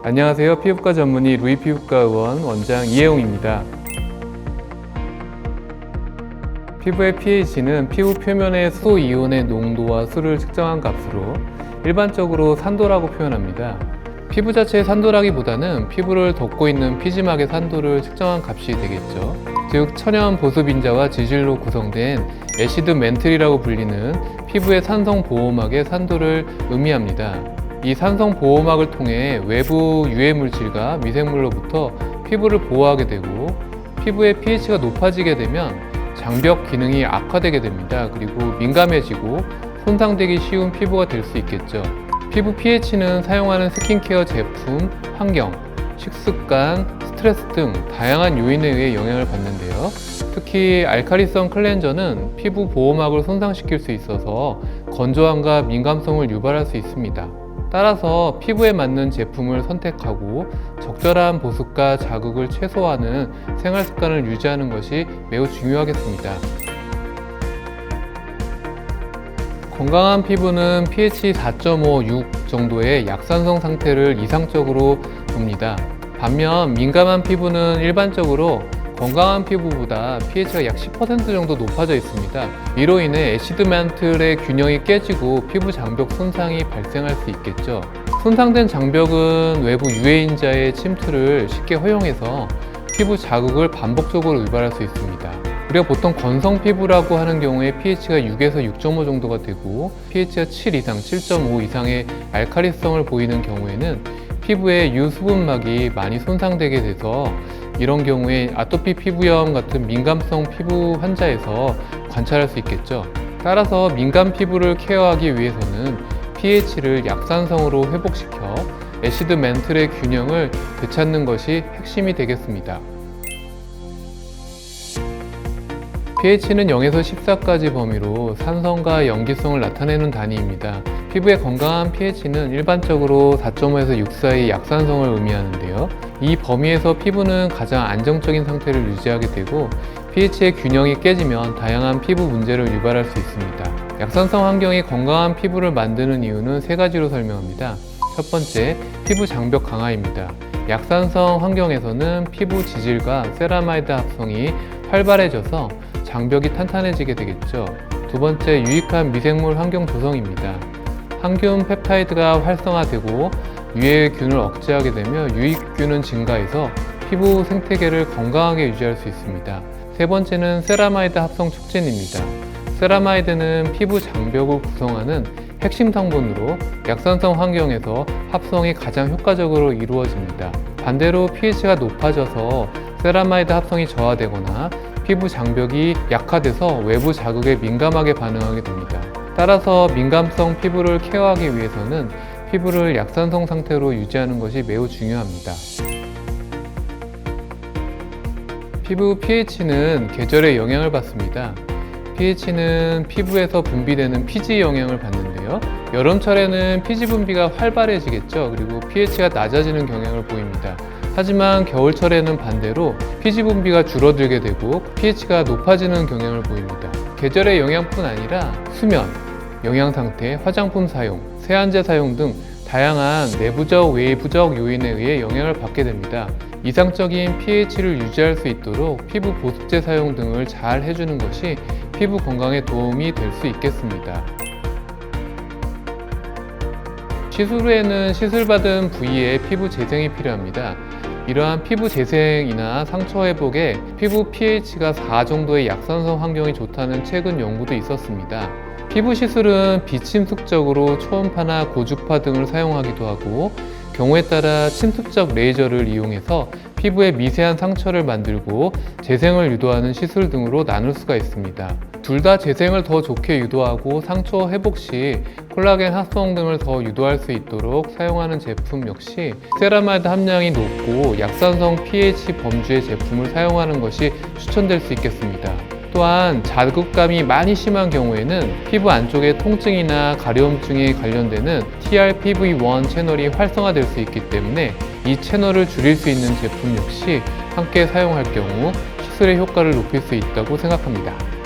안녕하세요. 피부과 전문의 루이 피부과 의원 원장 이혜웅입니다. 피부의 pH는 피부 표면의 수소 이온의 농도와 수를 측정한 값으로 일반적으로 산도라고 표현합니다. 피부 자체의 산도라기보다는 피부를 덮고 있는 피지막의 산도를 측정한 값이 되겠죠. 즉 천연 보습 인자와 지질로 구성된 애시드 멘틀이라고 불리는 피부의 산성 보호막의 산도를 의미합니다. 이 산성 보호막을 통해 외부 유해 물질과 미생물로부터 피부를 보호하게 되고, 피부의 pH가 높아지게 되면 장벽 기능이 악화되게 됩니다. 그리고 민감해지고 손상되기 쉬운 피부가 될 수 있겠죠. 피부 pH는 사용하는 스킨케어 제품, 환경, 식습관, 스트레스 등 다양한 요인에 의해 영향을 받는데요. 특히 알칼리성 클렌저는 피부 보호막을 손상시킬 수 있어서 건조함과 민감성을 유발할 수 있습니다. 따라서 피부에 맞는 제품을 선택하고 적절한 보습과 자극을 최소화하는 생활 습관을 유지하는 것이 매우 중요하겠습니다. 건강한 피부는 pH 4.5, 6 정도의 약산성 상태를 이상적으로 봅니다. 반면 민감한 피부는 일반적으로 건강한 피부보다 pH가 약 10% 정도 높아져 있습니다. 이로 인해 애시드 만틀의 균형이 깨지고 피부 장벽 손상이 발생할 수 있겠죠. 손상된 장벽은 외부 유해인자의 침투를 쉽게 허용해서 피부 자극을 반복적으로 유발할 수 있습니다. 우리가 보통 건성 피부라고 하는 경우에 pH가 6에서 6.5 정도가 되고 pH가 7 이상, 7.5 이상의 알칼리성을 보이는 경우에는 피부의 유수분막이 많이 손상되게 돼서 이런 경우에 아토피 피부염 같은 민감성 피부 환자에서 관찰할 수 있겠죠. 따라서 민감 피부를 케어하기 위해서는 pH를 약산성으로 회복시켜 애시드 멘틀의 균형을 되찾는 것이 핵심이 되겠습니다. pH는 0에서 14까지 범위로 산성과 염기성을 나타내는 단위입니다. 피부의 건강한 pH는 일반적으로 4.5에서 6 사이 약산성을 의미하는데요. 이 범위에서 피부는 가장 안정적인 상태를 유지하게 되고, pH의 균형이 깨지면 다양한 피부 문제를 유발할 수 있습니다. 약산성 환경이 건강한 피부를 만드는 이유는 세 가지로 설명합니다. 첫 번째, 피부 장벽 강화입니다. 약산성 환경에서는 피부 지질과 세라마이드 합성이 활발해져서 장벽이 탄탄해지게 되겠죠. 두 번째, 유익한 미생물 환경 조성입니다. 항균 펩타이드가 활성화되고 유해균을 억제하게 되며 유익균은 증가해서 피부 생태계를 건강하게 유지할 수 있습니다. 세 번째는 세라마이드 합성 촉진입니다. 세라마이드는 피부 장벽을 구성하는 핵심 성분으로 약산성 환경에서 합성이 가장 효과적으로 이루어집니다. 반대로 pH가 높아져서 세라마이드 합성이 저하되거나 피부 장벽이 약화돼서 외부 자극에 민감하게 반응하게 됩니다. 따라서 민감성 피부를 케어하기 위해서는 피부를 약산성 상태로 유지하는 것이 매우 중요합니다. 피부 pH는 계절에 영향을 받습니다. pH는 피부에서 분비되는 피지 영향을 받는데요. 여름철에는 피지 분비가 활발해지겠죠. 그리고 pH가 낮아지는 경향을 보입니다. 하지만 겨울철에는 반대로 피지 분비가 줄어들게 되고 pH가 높아지는 경향을 보입니다. 계절의 영향뿐 아니라 수면, 영양 상태, 화장품 사용, 세안제 사용 등 다양한 내부적, 외부적 요인에 의해 영향을 받게 됩니다. 이상적인 pH를 유지할 수 있도록 피부 보습제 사용 등을 잘 해주는 것이 피부 건강에 도움이 될 수 있겠습니다. 시술 후에는 시술받은 부위에 피부 재생이 필요합니다. 이러한 피부 재생이나 상처 회복에 피부 pH가 4 정도의 약산성 환경이 좋다는 최근 연구도 있었습니다. 피부 시술은 비침습적으로 초음파나 고주파 등을 사용하기도 하고, 경우에 따라 침습적 레이저를 이용해서 피부에 미세한 상처를 만들고 재생을 유도하는 시술 등으로 나눌 수가 있습니다. 둘 다 재생을 더 좋게 유도하고 상처 회복 시 콜라겐 합성 등을 더 유도할 수 있도록 사용하는 제품 역시 세라마이드 함량이 높고 약산성 pH 범주의 제품을 사용하는 것이 추천될 수 있겠습니다. 또한 자극감이 많이 심한 경우에는 피부 안쪽에 통증이나 가려움증에 관련되는 TRPV1 채널이 활성화될 수 있기 때문에 이 채널을 줄일 수 있는 제품 역시 함께 사용할 경우 시술의 효과를 높일 수 있다고 생각합니다.